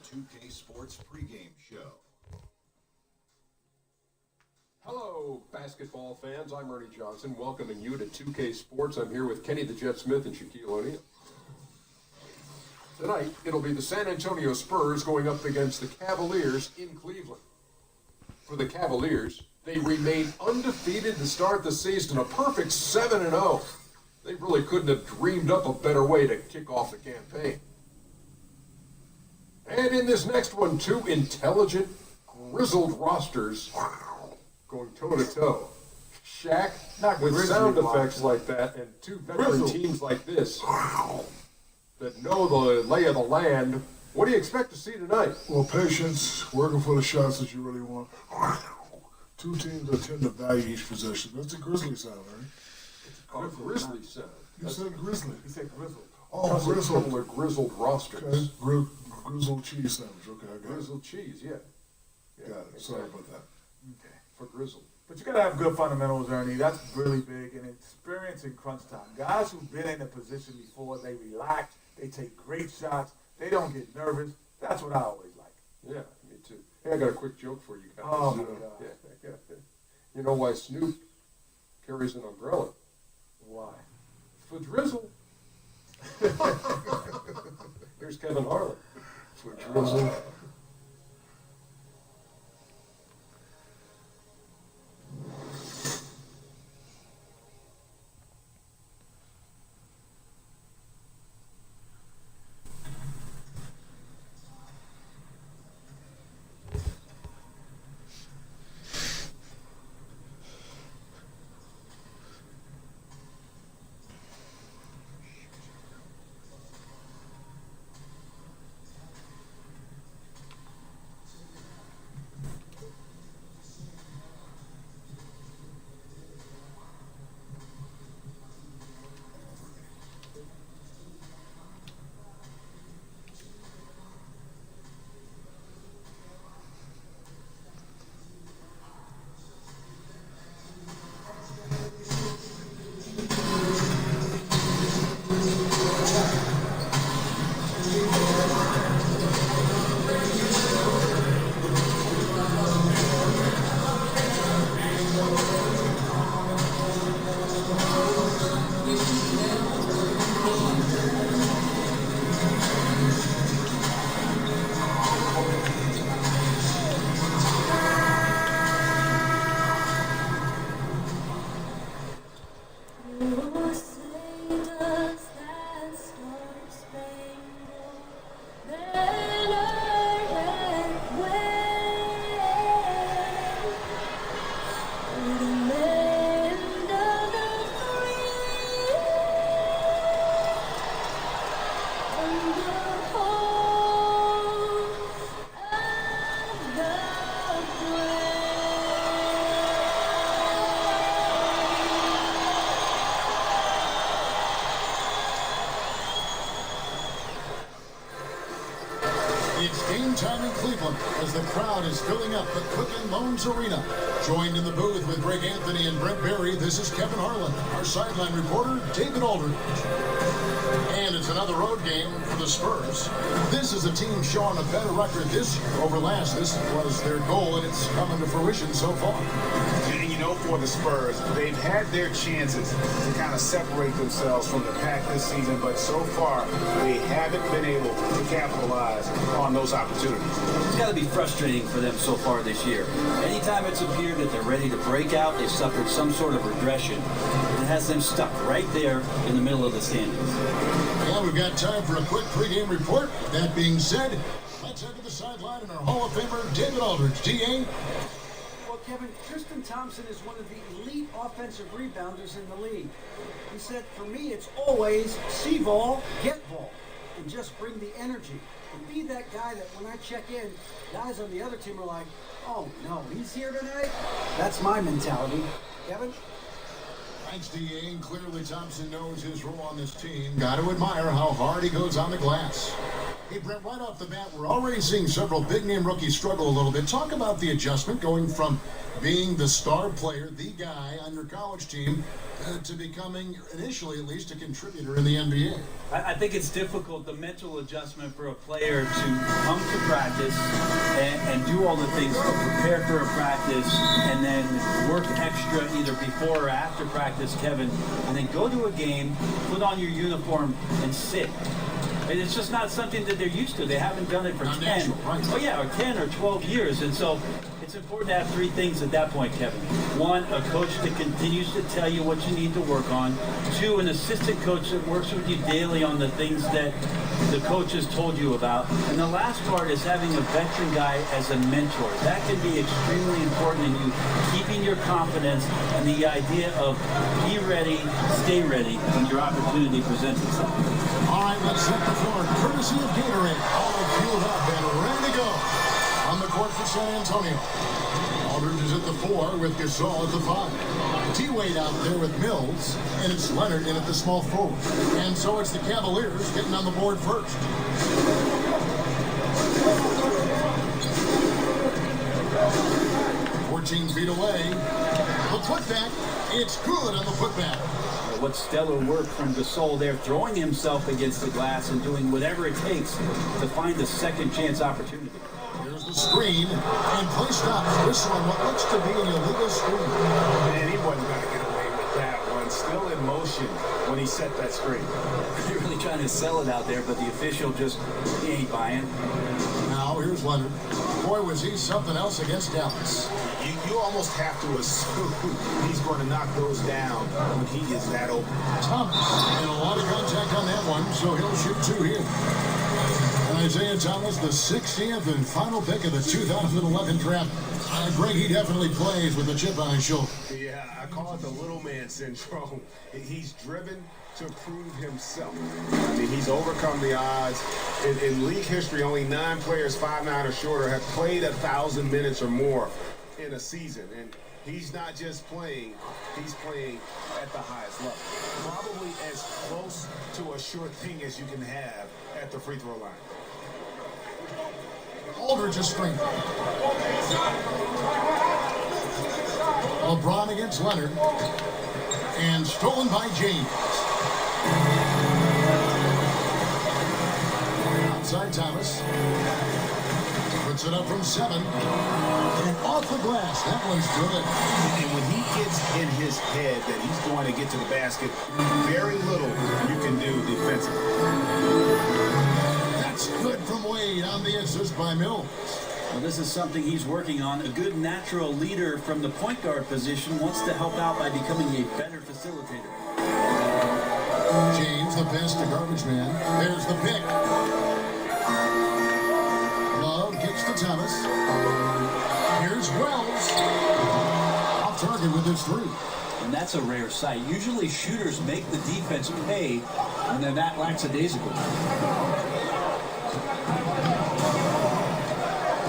2K Sports pregame show. Hello, basketball fans. I'm Ernie Johnson, welcoming you to 2K Sports. I'm here with Kenny the Jet Smith and Shaquille O'Neal. Tonight, it'll be the San Antonio Spurs going up against the Cavaliers in Cleveland. For the Cavaliers, they remain undefeated to start the season, a perfect 7-0. They really couldn't have dreamed up a better way to kick off the campaign. And in this next one, two intelligent, grizzled rosters going toe-to-toe. Shaq, with sound effects like that, and two veteran teams like this that know the lay of the land. What do you expect to see tonight? Well, patience, working for the shots that you really want. Two teams that tend to value each possession. That's a Grizzly sound, right? It's a Grizzly sound. You said Grizzly. He said grizzled. Oh, grizzled. Couple of grizzled rosters. Okay, grizzled cheese sandwich. Okay, I got Grizzled cheese, yeah. it. Got it. Sorry about that. Okay. For grizzled. But you gotta have good fundamentals, Ernie. That's really big, and experience in crunch time. Guys who've been in a position before, they relax, they take great shots, they don't get nervous. That's what I always like. Yeah, me too. Hey, I got a quick joke for you guys. Oh my God. Yeah. You know why Snoop carries an umbrella? Why? For drizzle. Here's Kevin Harlan. For drizzle. It's game time in Cleveland as the crowd is filling up the Quicken Loans Arena. Joined in the booth with Greg Anthony and Brent Barry, this is Kevin Harlan, our sideline reporter, David Aldridge. And it's another road game for the Spurs. This is a team showing a better record this year over last. This was their goal, and it's coming to fruition so far. And you know, for the Spurs, they've had their chances to kind of separate themselves from the pack this season, but so far they haven't been able to capitalize on those opportunities. It's got to be frustrating for them so far this year. Anytime it's appeared that they're ready to break out, they've suffered some sort of regression. It has them stuck right there in the middle of the standings. Well, we've got time for a quick pregame report. With that being said, let's head to the sideline and our Hall of Famer, David Aldridge. D.A.? Well, Kevin, Tristan Thompson is one of the elite offensive rebounders in the league. He said, for me, it's always see ball, get ball, and just bring the energy. And be that guy that when I check in, guys on the other team are like, oh, no, he's here tonight? That's my mentality. Kevin? Thanks, D.A. And clearly Thompson knows his role on this team. Got to admire how hard he goes on the glass. Hey, Brent, right off the bat, we're already seeing several big-name rookies struggle a little bit. Talk about the adjustment going from being the star player, the guy on your college team, to becoming, initially at least, a contributor in the NBA. I think it's difficult, the mental adjustment for a player to come to practice and do all the things to prepare for a practice and then work extra either before or after practice, Kevin, and then go to a game, put on your uniform, and sit. And it's just not something that they're used to. They haven't done it for 10, oh yeah, or 10 or 12 years. And so it's important to have three things at that point, Kevin. One, a coach that continues to tell you what you need to work on. Two, an assistant coach that works with you daily on the things that the coach has told you about. And the last part is having a veteran guy as a mentor. That can be extremely important in you keeping your confidence and the idea of be ready, stay ready when your opportunity presents itself. All right, let's set the floor. Courtesy of Gatorade, all fueled up and ready to go. On the court for San Antonio. Aldridge is at the 4 with Gasol at the 5. T-Wade out there with Mills, and it's Leonard in at the small forward. And so it's the Cavaliers getting on the board first. Feet away. The putback. It's good on the putback. What stellar work from Gasol there, throwing himself against the glass and doing whatever it takes to find a second chance opportunity. Here's the screen, and play stops. This one, what looks to be an illegal screen. Man, he wasn't going to get away with that one. Still in motion when he set that screen. You're really trying to sell it out there, but the official just, he ain't buying. Now, here's Leonard. Boy, was he something else against Dallas. You almost have to assume he's going to knock those down when he is that open. Thomas, and a lot of contact on that one, so he'll shoot 2 here. And Isaiah Thomas, the 60th and final pick of the 2011 draft. Greg, he definitely plays with a chip on his shoulder. Yeah, I call it the little man syndrome. He's driven to prove himself. I mean, he's overcome the odds. In league history, only 9 players 5'9" or shorter have played 1,000 minutes or more in a season. And he's not just playing, he's playing at the highest level. Probably as close to a sure thing as you can have at the free throw line. Aldridge is screen. LeBron against Leonard. And stolen by James. Outside Thomas. Puts it up from 7. And off the glass. That one's good. And when he gets in his head that he's going to get to the basket, very little you can do defensively. That's good from Wade on the assist by Mills. Well, this is something he's working on. A good natural leader from the point guard position wants to help out by becoming a better facilitator. James, the pass to garbage man. There's the pick. Love gets to Thomas. Here's Wells. Off target with his 3. And that's a rare sight. Usually shooters make the defense pay when they're that lackadaisical.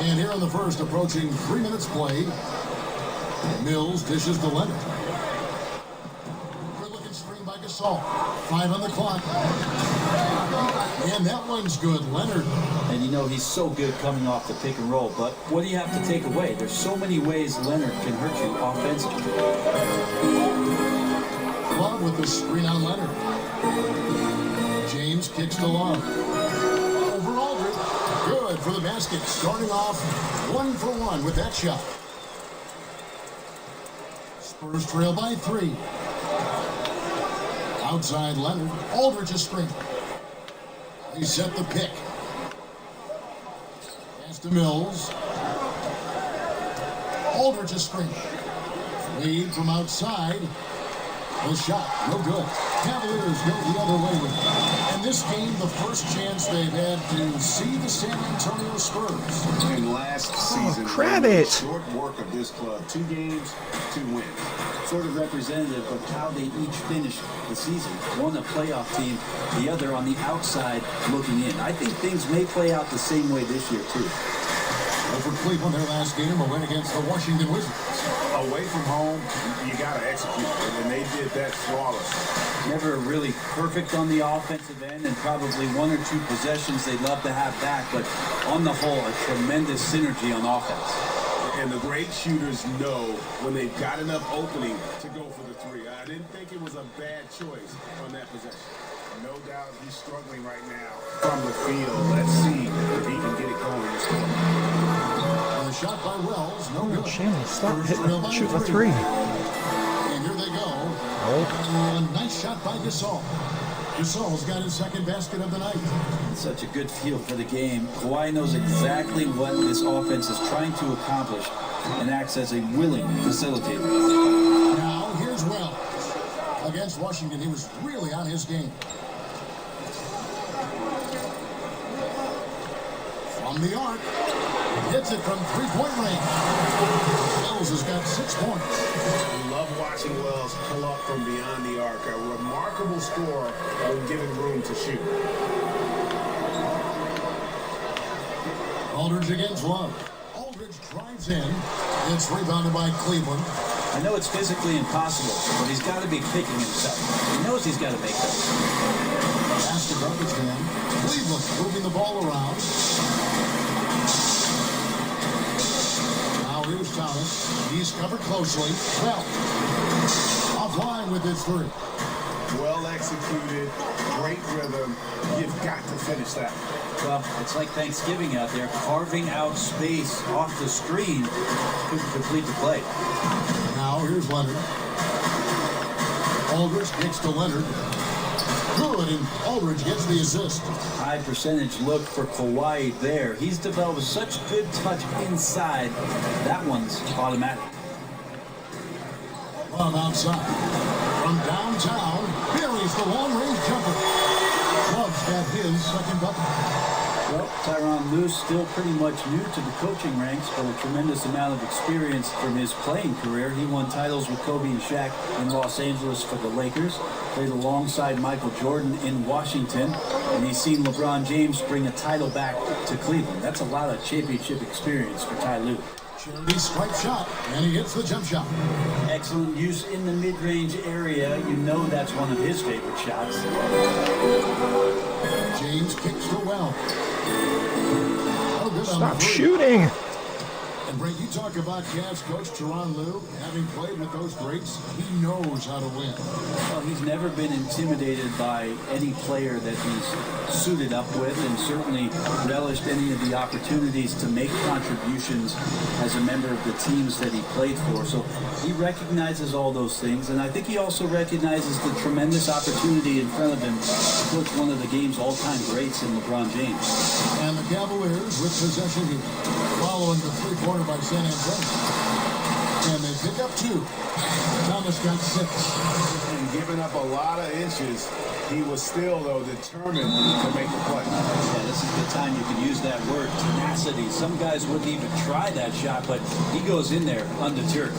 And here in the first, approaching 3 minutes played. Mills dishes to Leonard. Good looking screen by Gasol. 5 on the clock. And that one's good, Leonard. And you know he's so good coming off the pick and roll, but what do you have to take away? There's so many ways Leonard can hurt you offensively. Love with the screen on Leonard. James kicks to Love. Over Aldridge. Good for the basket. Starting off 1 for 1 with that shot. Spurs trail by 3. Outside Leonard. Aldridge is screen. He set the pick. Pass to Mills. Aldridge is screen. Lead from outside. The shot, no good. Cavaliers go the other way with it. And this game, the first chance they've had to see the San Antonio Spurs. And last season, crap it. Short work of this club. 2 games, 2 wins. Sort of representative of how they each finished the season. One a playoff team, the other on the outside looking in. I think things may play out the same way this year too. Over Cleveland, their last game, a win against the Washington Wizards. Away from home, you got to execute, and they did that flawless. Never really perfect on the offensive end, and probably one or two possessions they'd love to have back, but on the whole, a tremendous synergy on offense. And the great shooters know when they've got enough opening to go for the three. I didn't think it was a bad choice on that possession. No doubt he's struggling right now from the field. Let's see if he can get it going this quarter. A shot by Wells, no good. Shanley, stop First hitting, rebound shooting a three. And here they go. A nice shot by Gasol. Gasol's got his second basket of the night. Such a good feel for the game. Kawhi knows exactly what this offense is trying to accomplish and acts as a willing facilitator. Now, here's Wells. Against Washington, he was really on his game. From the arc, hits it from three-point range. Wells has got 6 points. I love watching Wells pull up from beyond the arc. A remarkable score when given room to shoot. Aldridge against Love. Aldridge drives in. It's rebounded by Cleveland. I know it's physically impossible, but he's got to be kicking himself. He knows he's got to make those. Pass to garbage man. Cleveland moving the ball around. Now here's Thomas. He's covered closely. Well, offline with his three. Well executed, great rhythm. You've got to finish that. Well, it's like Thanksgiving out there, carving out space off the screen to complete the play. Now here's Leonard. Aldridge kicks to Leonard. Good, and Aldridge gets the assist. High percentage look for Kawhi there. He's developed such good touch inside. That one's automatic. Love outside. From downtown, buries the long-range jumper. Love's got his second bucket. Well, Tyronn Lue still pretty much new to the coaching ranks, but a tremendous amount of experience from his playing career. He won titles with Kobe and Shaq in Los Angeles for the Lakers, played alongside Michael Jordan in Washington, and he's seen LeBron James bring a title back to Cleveland. That's a lot of championship experience for Ty Lue. Charity stripe shot, and he hits the jump shot. Excellent use in the mid-range area. You know that's one of his favorite shots. James kicks to Wells. Oh, good. Stop shooting. And Brent, you talk about Cavs coach Tyronn Lue, having played with those greats, he knows how to win. Well, he's never been intimidated by any player that he's suited up with, and certainly relished any of the opportunities to make contributions as a member of the teams that he played for. So he recognizes all those things, and I think he also recognizes the tremendous opportunity in front of him to coach one of the game's all-time greats in LeBron James. And the Cavaliers with possession here, following the three-pointer by San Antonio. And they pick up 2. Thomas got 6. And giving up a lot of inches, he was still, though, determined to make the play. Yeah, this is the time you can use that word, tenacity. Some guys wouldn't even try that shot, but he goes in there undeterred.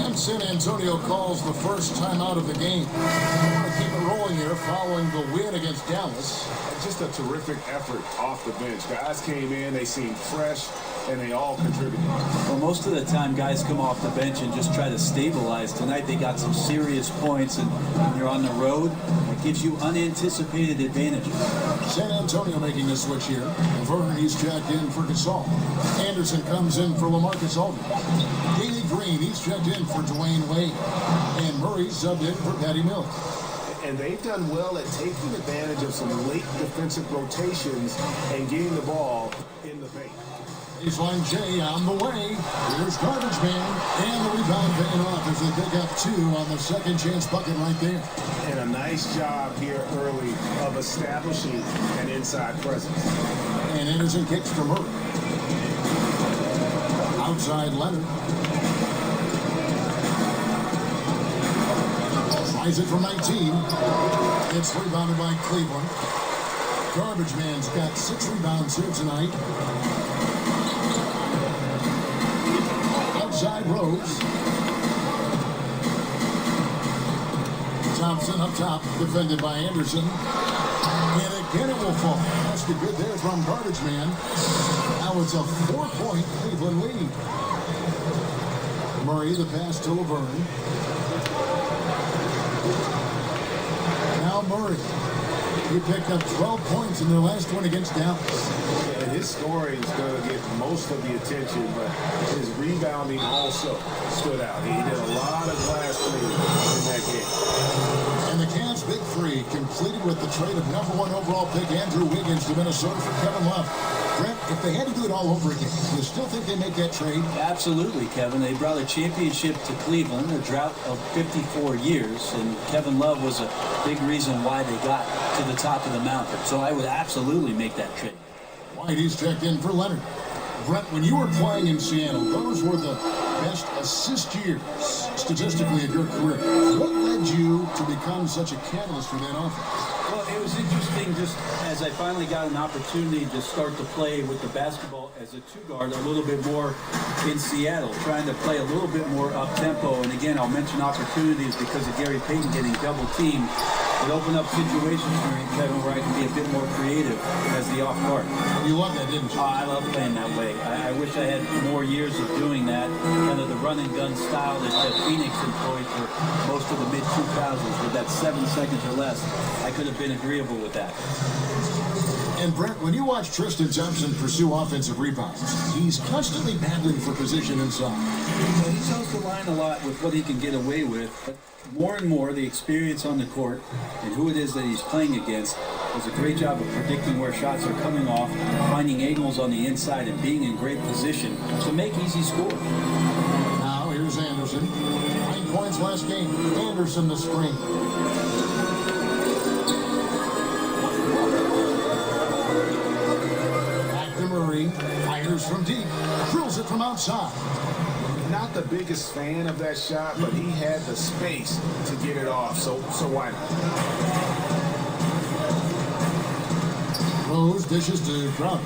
And San Antonio calls the first time out of the game. They want to keep it rolling here following the win against Dallas. Just a terrific effort off the bench. Guys came in, they seemed fresh, and they all contributed. Well, most of the time, guys come off the bench and just try to stabilize. Tonight, they got some serious points, and when you're on the road, it gives you unanticipated advantages. San Antonio making the switch here. Vernon, he's checked in for Gasol. Anderson comes in for LaMarcus Aldridge. Danny Green, he's checked in for Dwayne Wade. And Murray subbed in for Patty Mills. And they've done well at taking advantage of some late defensive rotations and getting the ball in the paint. Baseline J on the way. Here's Garbage Man. And the rebound paying off as they pick up 2 on the second chance bucket right there. And a nice job here early of establishing an inside presence. And Anderson kicks to Murray. Outside Leonard. Tries it from 19. It's rebounded by Cleveland. Garbage Man's got 6 rebounds here tonight. Outside Rose. Thompson up top, defended by Anderson. And again it will fall. That's the good there from Garbage Man. Now it's a 4-point Cleveland lead. Murray, the pass to Laverne. Now Murray. He picked up 12 points in their last one against Dallas. And his scoring is going to get most of the attention, but his rebounding also stood out. He did a lot of glass cleaning in that game. And the Cavs' big three completed with the trade of #1 overall pick Andrew Wiggins to Minnesota for Kevin Love. Brent, if they had to do it all over again, do you still think they make that trade? Absolutely, Kevin. They brought a championship to Cleveland, a drought of 54 years, and Kevin Love was a big reason why they got to the top of the mountain. So I would absolutely make that trade. Whitey's checked in for Leonard. Brent, when you were playing in Seattle, those were the best assist years statistically of your career. What led you to become such a catalyst for that offense? Well, it was interesting just as I finally got an opportunity to start to play with the basketball as a two-guard a little bit more in Seattle, trying to play a little bit more up-tempo. And again, I'll mention opportunities because of Gary Payton getting double-teamed. It opened up situations for me, Kevin, where I can be a bit more creative as the off-guard. You loved that, didn't you? I love playing that way. I wish I had more years of doing that, kind of the run-and-gun style that Phoenix employed for most of the mid-2000s with that 7 seconds or less. I could have been agreeable with that. And Brent, when you watch Tristan Thompson pursue offensive rebounds, he's constantly battling for position inside. Well, he toes the line a lot with what he can get away with, but more and more the experience on the court and who it is that he's playing against does a great job of predicting where shots are coming off, finding angles on the inside, and being in great position to make easy scores. Now here's Anderson. 9 points last game. Anderson the screen. Murray fires from deep, drills it from outside. Not the biggest fan of that shot, but he had the space to get it off, so why not? Rose dishes to Crowder.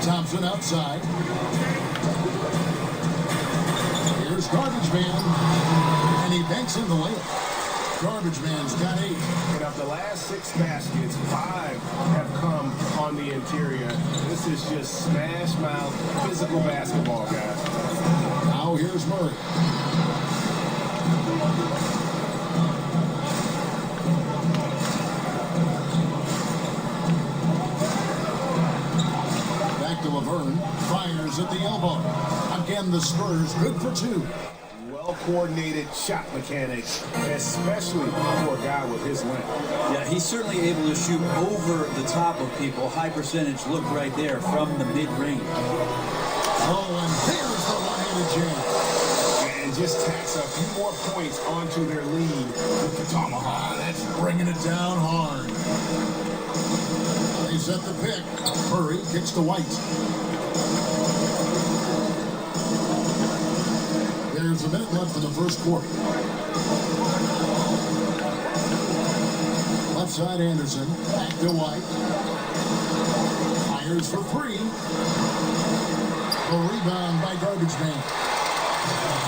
Thompson outside. Here's Garbage Man, and he banks in the layup. Garbage Man's got 8. And of the last 6 baskets, 5 have come on the interior. This is just smash mouth physical basketball, guys. Now here's Murray. Back to Laverne. Fires at the elbow. Again, the Spurs good for 2. Well-coordinated shot mechanics, especially for a guy with his length. Yeah, he's certainly able to shoot over the top of people. High percentage look right there from the mid-range. Oh, and there's the one-handed jam. And just tacks a few more points onto their lead with the tomahawk. That's bringing it down hard. They set the pick. Murray kicks to White. There's a minute left in the first quarter. Left side Anderson, back to White. Fires for 3. A rebound by Garbage Man.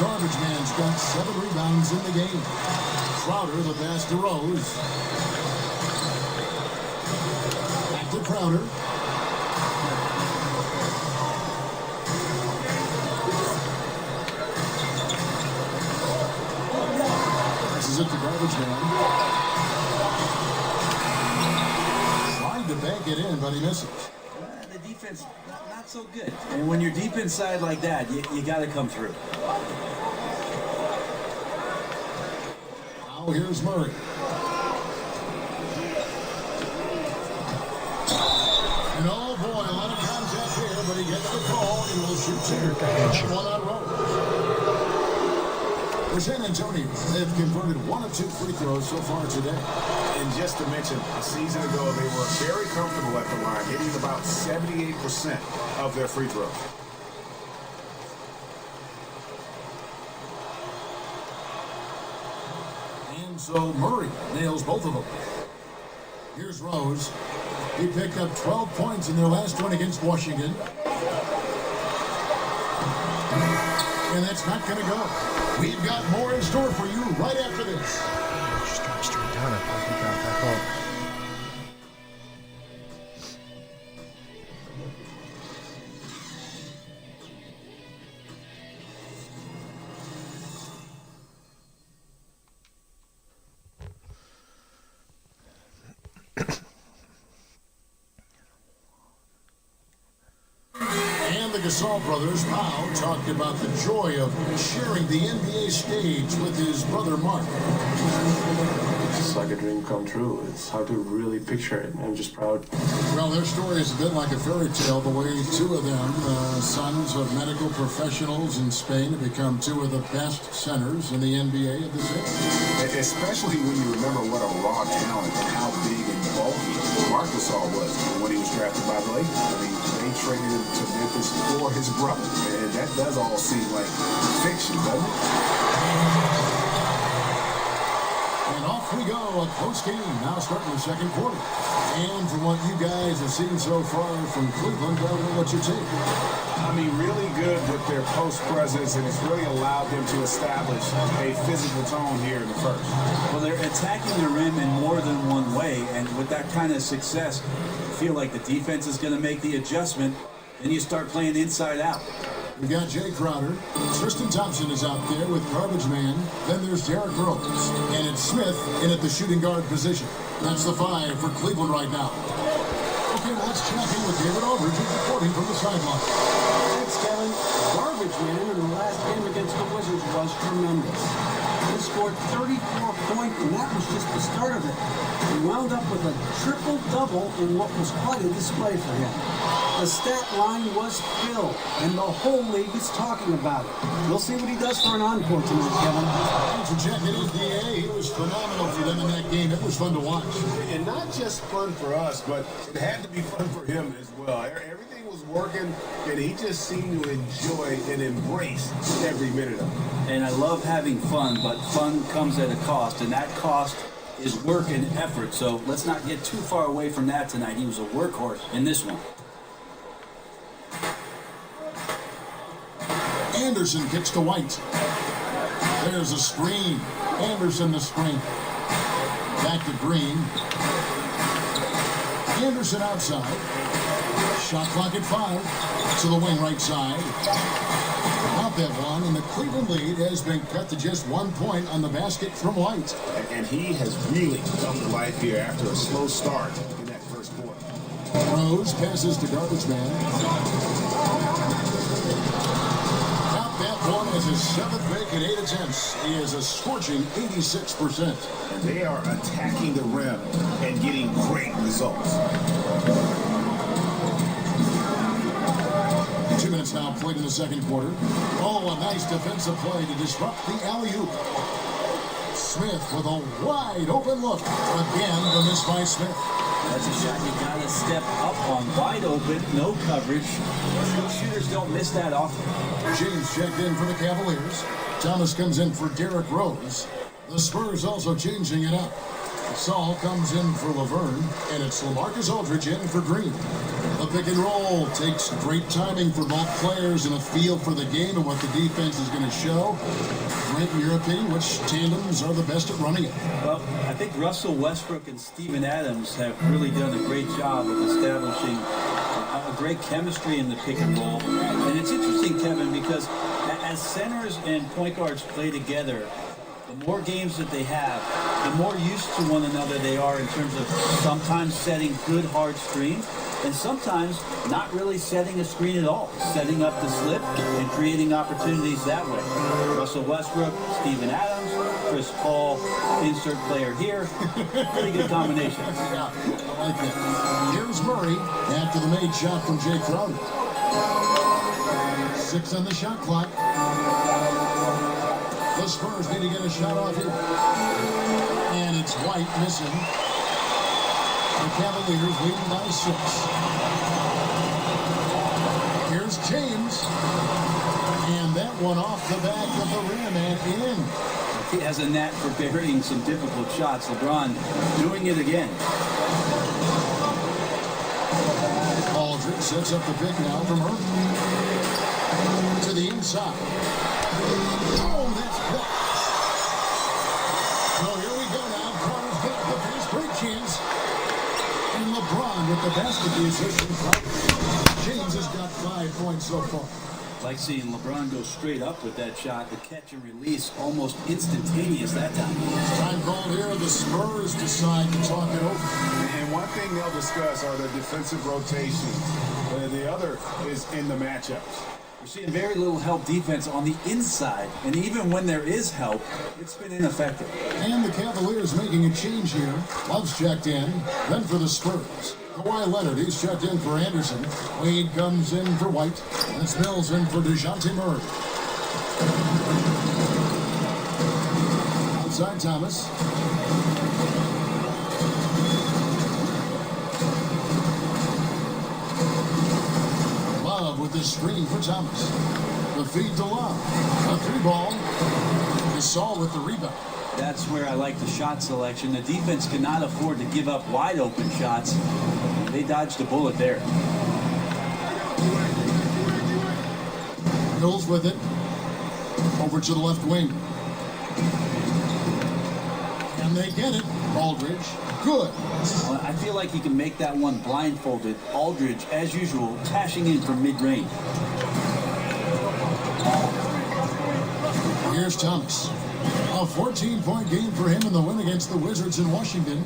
Garbage Man's got 7 rebounds in the game. Crowder, the pass to Rose. Back to Crowder. It to Garbage Man. Trying to bank it in, but he misses. The defense, not so good. And when you're deep inside like that, you got to come through. Now here's Murray. And oh boy, a lot of contact here, but he gets the call. He will shoot 2. One on Rose. For San Antonio, they've converted 1 of 2 free throws so far today. And just to mention, a season ago, they were very comfortable at the line, hitting about 78% of their free throws. And so Murray nails both of them. Here's Rose. He picked up 12 points in their last one against Washington. And that's not going to go. We've got more in store for you right after this. Just got straight down. I think that back up. Gasol brothers, Pau talked about the joy of sharing the NBA stage with his brother Mark. It's like a dream come true. It's hard to really picture it. I'm just proud. Well, their story is a bit like a fairy tale, the way two of them, sons of medical professionals in Spain, have become two of the best centers in the NBA of the city. Especially when you remember what a raw talent and how big and bulky Marc Gasol was when he was drafted by the Lakers. I mean, they traded him to Memphis for his brother. And that does all seem like fiction, doesn't it? And off we go, a close game now starting the second quarter. And from what you guys have seen so far from Cleveland, what's your take? I mean, really good with their post presence, and it's really allowed them to establish a physical tone here in the first. Well, they're attacking the rim in more than one way, and with that kind of success, you feel like the defense is going to make the adjustment, then you start playing inside out. We got Jay Crowder. Tristan Thompson is out there with Garbage Man. Then there's Derrick Rose. And it's Smith in at the shooting guard position. That's the five for Cleveland right now. Okay, well, let's check in with David Aldridge, reporting from the sideline. Thanks, Kevin. Garbage Man in the last game against the Wizards was tremendous. He scored 34 points, and that was just the start of it. He wound up with a triple-double in what was quite a display for him. The stat line was filled, and the whole league is talking about it. We'll see what he does for an encore tonight, Kevin. Thanks for checking in, DA. It was phenomenal for them in that game. It was fun to watch. And not just fun for us, but it had to be fun for him as well. Everything was working, and he just seemed to enjoy and embrace every minute of it. And I love having fun, but fun comes at a cost, and that cost is work and effort. So let's not get too far away from that tonight. He was a workhorse in this one. Anderson kicks to White. There's a screen. Anderson the screen. Back to Green. Anderson outside. Shot clock at 5. To the wing right side. Out that one, and the Cleveland lead has been cut to just 1 point on the basket from White. And he has really come to life here after a slow start in that first quarter. Rose passes to Garbage Man. That one is his 7th make in 8 attempts. He is a scorching 86%. And they are attacking the rim and getting great results. 2 minutes now played in the second quarter. Oh, a nice defensive play to disrupt the alley-oop. Smith with a wide open look. Again, the miss by Smith. That's a shot you got to step up on. Wide open, no coverage. Shooters don't miss that often. James checked in for the Cavaliers. Thomas comes in for Derrick Rose. The Spurs also changing it up. Saul comes in for Laverne, and it's LaMarcus Aldridge in for Green. The pick and roll takes great timing for both players and a feel for the game and what the defense is going to show. Brent, in your opinion, which tandems are the best at running it? Well, I think Russell Westbrook and Steven Adams have really done a great job of establishing a great chemistry in the pick and roll. And it's interesting, Kevin, because as centers and point guards play together, the more games that they have, the more used to one another they are in terms of sometimes setting good hard screens and sometimes not really setting a screen at all, setting up the slip and creating opportunities that way. Russell Westbrook, Steven Adams, Chris Paul, insert player here. Pretty good combination. Yeah, I like it. Here's Murray after the made shot from Jay Crowder. 6 on the shot clock. The Spurs need to get a shot off here. And it's White missing. The Cavaliers leading by 6. Here's James. And that one off the back of the rim and in. He has a knack for burying some difficult shots. LeBron doing it again. Aldridge sets up the pick now from her. To the inside. Oh, that's blocked. So here we go now. Crowder's got the pass. Great chance. And LeBron with the basket decision. James has got 5 points so far. Like seeing LeBron go straight up with that shot. The catch and release almost instantaneous that time. Time called here. The Spurs decide to talk it over. And one thing they'll discuss are the defensive rotations. The other is in the matchups. We're seeing very little help defense on the inside, and even when there is help, it's been ineffective. And the Cavaliers making a change here. Love's checked in. Then for the Spurs, Kawhi Leonard, he's checked in for Anderson. Wade comes in for White. And it's Mills in for DeJounte Murray. Outside Thomas. Love with the screen for Thomas. The feed to Love. A 3-ball. Gasol with the rebound. That's where I like the shot selection. The defense cannot afford to give up wide open shots. They dodged a bullet there. Mills with it. Over to the left wing. And they get it. Aldridge. Good. Well, I feel like he can make that one blindfolded. Aldridge, as usual, cashing in from mid-range. Here's Thomas. A 14-point game for him in the win against the Wizards in Washington.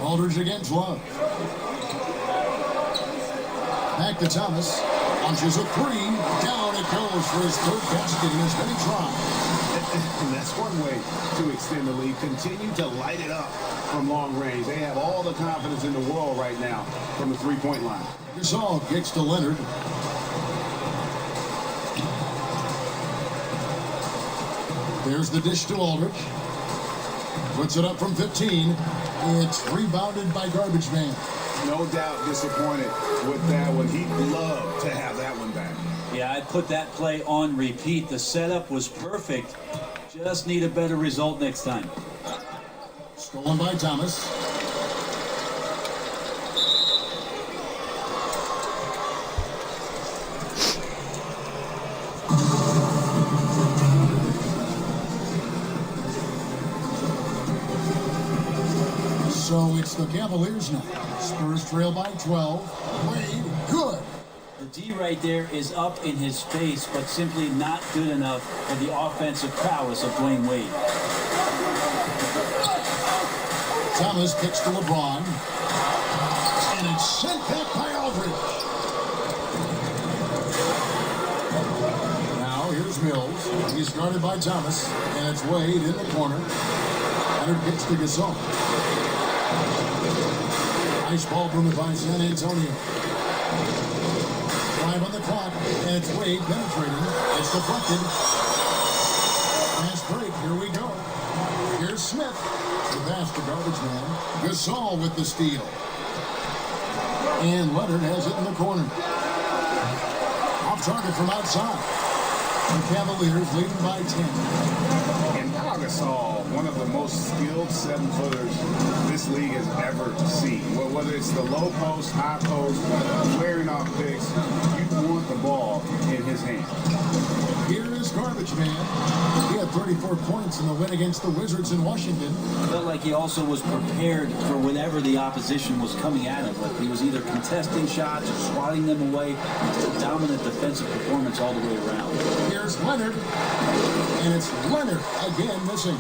Aldridge against Love. Back to Thomas. Launches a 3. Down it goes for his third basket in as many tries. And that's one way to extend the lead. Continue to light it up from long range. They have all the confidence in the world right now from the three-point line. Gasol kicks to Leonard. There's the dish to Aldridge. Puts it up from 15. It's rebounded by Garbage Man. No doubt disappointed with that one. He'd love to have that one back. Yeah, I'd put that play on repeat. The setup was perfect. Just need a better result next time. Stolen by Thomas. So it's the Cavaliers now. Spurs trail by 12. Wade, good. The D right there is up in his face, but simply not good enough for the offensive prowess of Dwayne Wade. Thomas kicks to LeBron. And it's sent back by Aldridge. Now here's Mills. He's guarded by Thomas. And it's Wade in the corner. Leonard kicks to Gasol. Nice ball movement by San Antonio. 5 on the clock, and it's Wade penetrating. It's deflected. Fast break, here we go. Here's Smith. The pass to Garbage Man. Gasol with the steal. And Leonard has it in the corner. Off target from outside. The Cavaliers leading by 10. And Pau Gasol, one of the most skilled 7-footers this league has ever seen. Well, whether it's the low post, high post, clearing off picks, you want the ball in his hand. Here is Garbage Man. He had 34 points in the win against the Wizards in Washington. Felt like he also was prepared for whatever the opposition was coming at him with. He was either contesting shots or swatting them away. Just a dominant defensive performance all the way around. Here's Leonard. And it's Leonard again missing.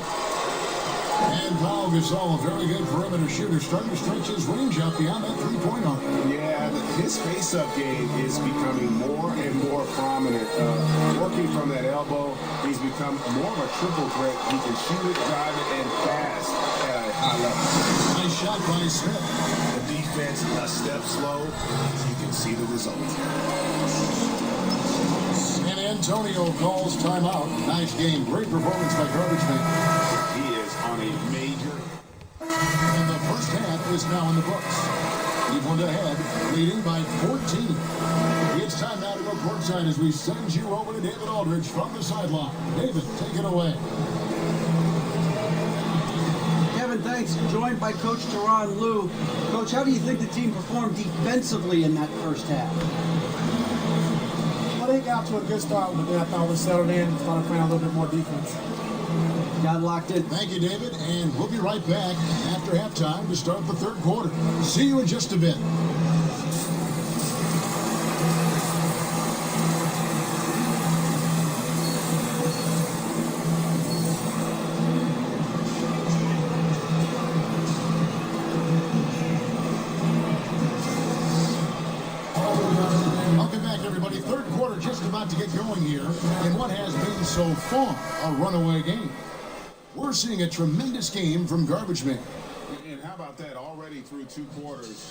And Pau Gasol, a very good perimeter shooter, starting to stretch his range out beyond that three-point arc. Yeah, his face-up game is becoming more and more prominent. Working from that elbow, he's become more of a triple threat. He can shoot it, drive it, and pass at a high level. Nice shot by Smith. The defense a step slow. You can see the result. San Antonio calls timeout. Nice game. Great performance by Garbage Man. He is on a major. And the first half is now in the books. Cleveland ahead, leading by 14. It's time now to go courtside as we send you over to David Aldridge from the sideline. David, take it away. Kevin, thanks. Joined by Coach Teron Lue. Coach, how do you think the team performed defensively in that first half? Well, they got to a good start, but then I thought we settled in and started playing a little bit more defense. Got locked in. Thank you, David, and we'll be right back after halftime to start the third quarter. See you in just a bit. Welcome back, everybody. Third quarter just about to get going here in what has been so far a runaway game. We're seeing a tremendous game from Garbage Man. And how about that? Already through 2 quarters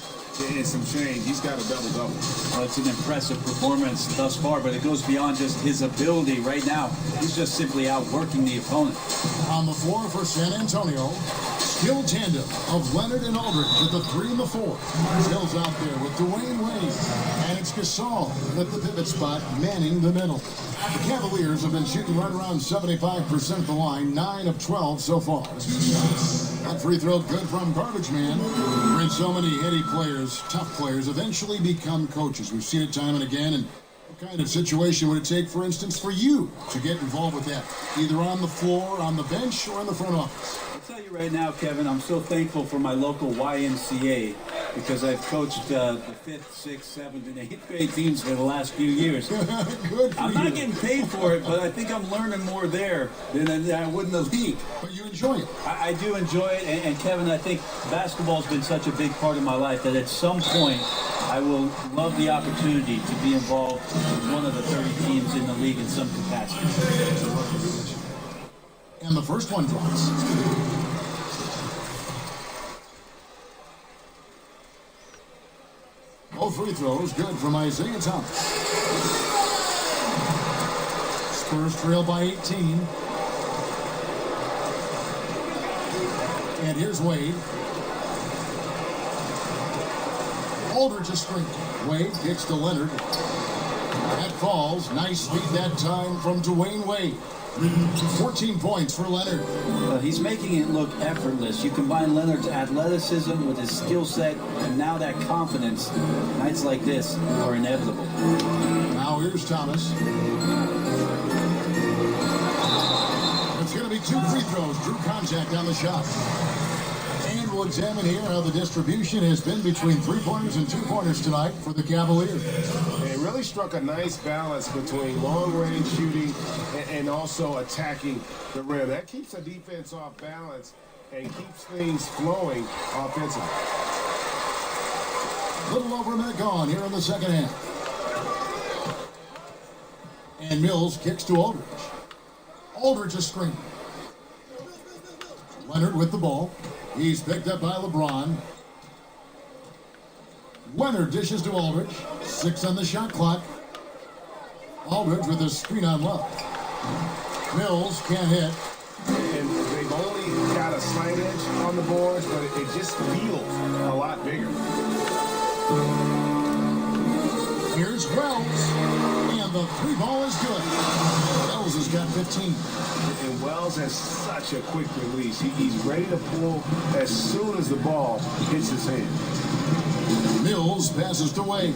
and some change. He's got a double-double. Well, it's an impressive performance thus far, but it goes beyond just his ability. Right now, he's just simply outworking the opponent. On the floor for San Antonio, skill tandem of Leonard and Aldridge at the 3 and the 4. Skills out there with Dwayne Wade. And it's Gasol at the pivot spot, manning the middle. The Cavaliers have been shooting right around 75% of the line, 9 of 12 so far. That free throw good from Garbage Man. Where so many heady players, tough players, eventually become coaches. We've seen it time and again. And what kind of situation would it take, for instance, for you to get involved with that? Either on the floor, on the bench, or in the front office? I'll tell you right now, Kevin, I'm so thankful for my local YMCA because I've coached the 5th, 6th, 7th, and 8th grade teams for the last few years. Good for I'm you. not getting paid for it, but I think I'm learning more there than I would in the league. But you enjoy it. I do enjoy it, and Kevin, I think basketball's been such a big part of my life that at some point I will love the opportunity to be involved with one of the 30 teams in the league in some capacity. And the first one drops. Both free throws good from Isaiah Thomas. Spurs trail by 18. And here's Wade. Aldridge a screen. Wade kicks to Leonard. That falls. Nice speed that time from Dwayne Wade. 14 points for Leonard. He's making it look effortless. You combine Leonard's athleticism with his skill set, and now that confidence. Nights like this are inevitable. Now here's Thomas. It's going to be 2 free throws. Drew contact on the shot. And we'll examine here how the distribution has been between 3-pointers and 2-pointers tonight for the Cavaliers. It really struck a nice balance between long-range shooting and also attacking the rim. That keeps the defense off balance and keeps things flowing offensively. A little over a minute gone here in the second half. And Mills kicks to Aldridge. Aldridge a screen. Leonard with the ball. He's picked up by LeBron. Leonard dishes to Aldridge. 6 on the shot clock. Aldridge with a screen on left. Mills can't hit. And they've only got a slight edge on the boards, but it just feels a lot bigger. Here's Wells. And the 3-ball is good. Wells has got 15. And Wells has such a quick release. He's ready to pull as soon as the ball hits his hand. Mills passes to Wade.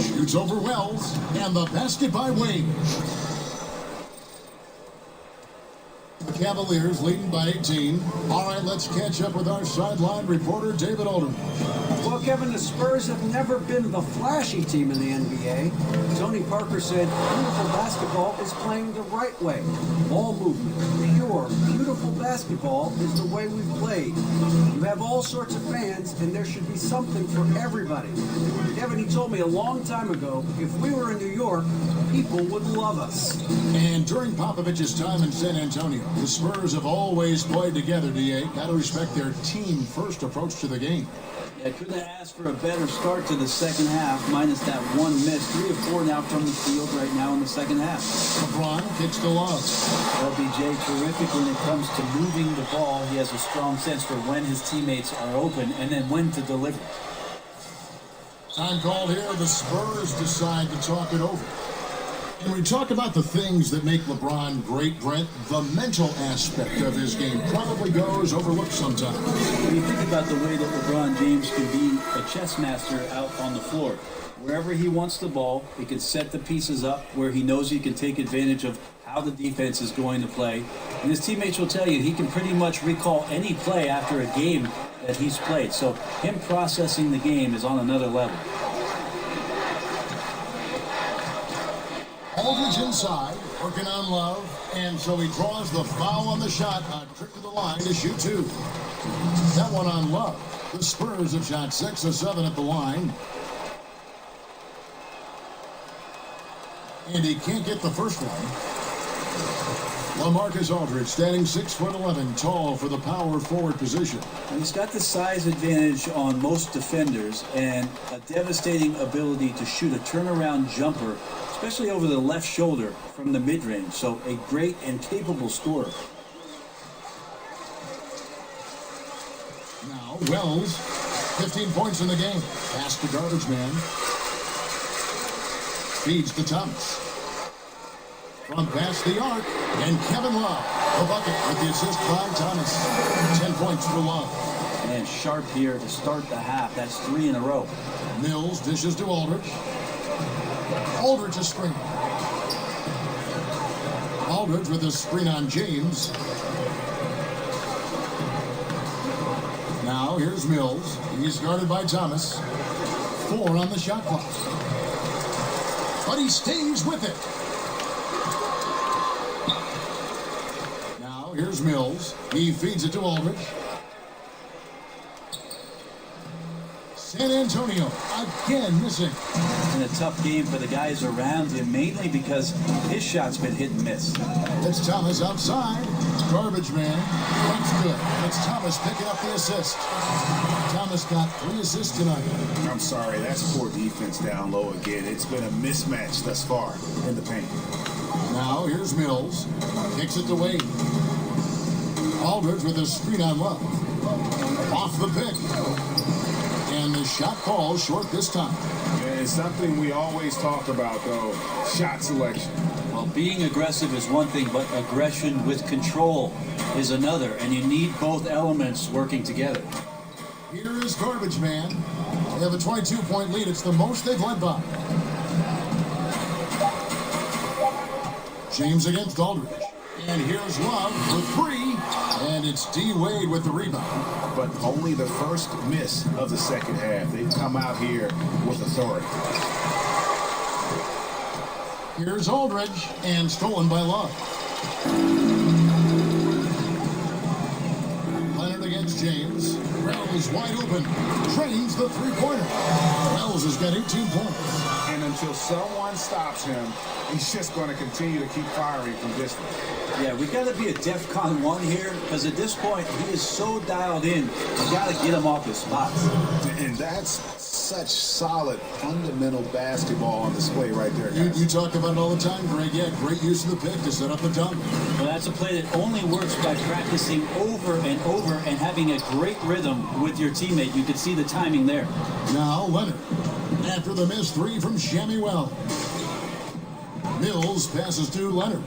Shoots over Wells. And the basket by Wade. The Cavaliers leading by 18. All right, let's catch up with our sideline reporter, David Alderman. Well, Kevin, the Spurs have never been the flashy team in the NBA. Tony Parker said, beautiful basketball is playing the right way. Ball movement, pure, beautiful basketball is the way we've played. You have all sorts of fans, and there should be something for everybody. Kevin, he told me a long time ago, if we were in New York, people would love us. And during Popovich's time in San Antonio, the Spurs have always played together, D.A. Got to respect their team-first approach to the game. I couldn't have asked for a better start to the second half, minus that one miss. 3 of 4 now from the field right now in the second half. LeBron kicks to Love. LBJ terrific when it comes to moving the ball. He has a strong sense for when his teammates are open and then when to deliver. Time called here. The Spurs decide to talk it over. And we talk about the things that make LeBron great, Brent. The mental aspect of his game probably goes overlooked sometimes. When you think about the way that LeBron James can be a chess master out on the floor, wherever he wants the ball, he can set the pieces up where he knows he can take advantage of how the defense is going to play. And his teammates will tell you he can pretty much recall any play after a game that he's played. So him processing the game is on another level. Aldridge inside, working on Love, and so he draws the foul on the shot. A trip to the line to shoot 2. That one on Love. The Spurs have shot 6 of 7 at the line. And he can't get the first one. LaMarcus Aldridge, standing 6'11", tall for the power forward position. And he's got the size advantage on most defenders and a devastating ability to shoot a turnaround jumper, especially over the left shoulder from the mid-range. So a great and capable scorer. Now, Wells, 15 points in the game. Pass to garbage man. Feeds to Thomas. From past the arc, and Kevin Love, the bucket with the assist by Thomas. 10 points for Love. And sharp here to start the half. That's 3 in a row. Mills dishes to Aldridge. Aldridge a screen. Aldridge with a screen on James. Now here's Mills. He's guarded by Thomas. 4 on the shot clock. But he stays with it. Now here's Mills. He feeds it to Aldridge. San Antonio again missing. And a tough game for the guys around him, mainly because his shot's been hit and miss. It's Thomas outside. Garbage man. That's good. It's Thomas picking up the assist. Thomas got 3 assists tonight. I'm sorry, that's poor defense down low again. It's been a mismatch thus far in the paint. Now here's Mills. Kicks it to Wade. Aldridge with a screen on Love. Off the pick. And the shot falls short this time. And it's something we always talk about, though, shot selection. Well, being aggressive is one thing, but aggression with control is another, and you need both elements working together. Here is Garbage Man. They have a 22-point lead. It's the most they've led by. James against Aldridge. And here's Love for 3. And it's D. Wade with the rebound. But only the first miss of the second half. They've come out here with authority. Here's Aldridge, and stolen by Love. Leonard against James. Wells wide open. Trains the three-pointer. Wells has got 18 points. And until someone stops him, he's just going to continue to keep firing from distance. Yeah, we've got to be a DEFCON 1 here, because at this point, he is so dialed in, you got to get him off his spots. And that's such solid, fundamental basketball on display right there, guys. You talk about it all the time, Greg. Yeah, great use of the pick to set up the dunk. Well, that's a play that only works by practicing over and over and having a great rhythm with your teammate. You can see the timing there. Now Leonard, after the missed 3 from Shammy Well. Mills passes to Leonard.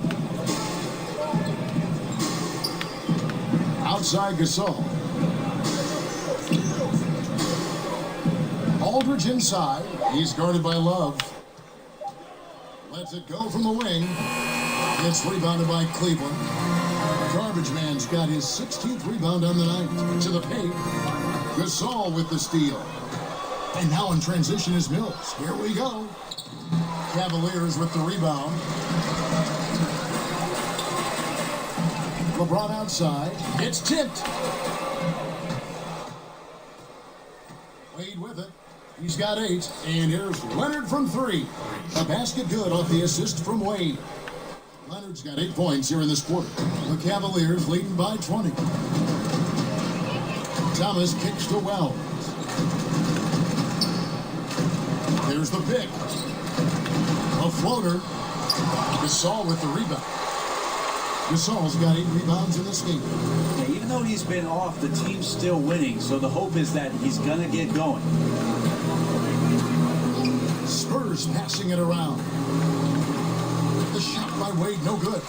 Outside Gasol. Aldridge inside. He's guarded by Love. Lets it go from the wing. It's rebounded by Cleveland. Garbage Man's got his 16th rebound on the night. To the paint. Gasol with the steal. And now in transition is Mills. Here we go. Cavaliers with the rebound. LeBron outside. It's tipped. Wade with it. He's got 8. And here's Leonard from 3. A basket good off the assist from Wade. Leonard's got 8 points here in this quarter. The Cavaliers leading by 20. Thomas kicks to Wells. There's the pick. A floater. Gasol with the rebound. Gasol's got 8 rebounds in this game. Yeah, even though he's been off, the team's still winning, so the hope is that he's going to get going. Spurs passing it around. The shot by Wade, no good.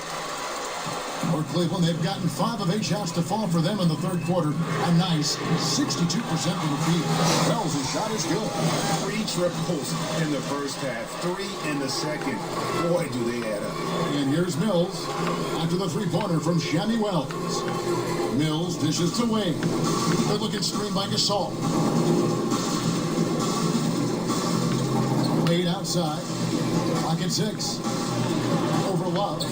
For Cleveland, they've gotten 5 of 8 shots to fall for them in the third quarter. A nice 62% from the field. Wells' shot is good. 3 triples in the first half, 3 in the second. Boy, do they add up. And here's Mills after the three-pointer from Shammy Wells. Mills dishes to Wade. Good looking screen by Gasol. Wade outside. Clock at 6. Over Love.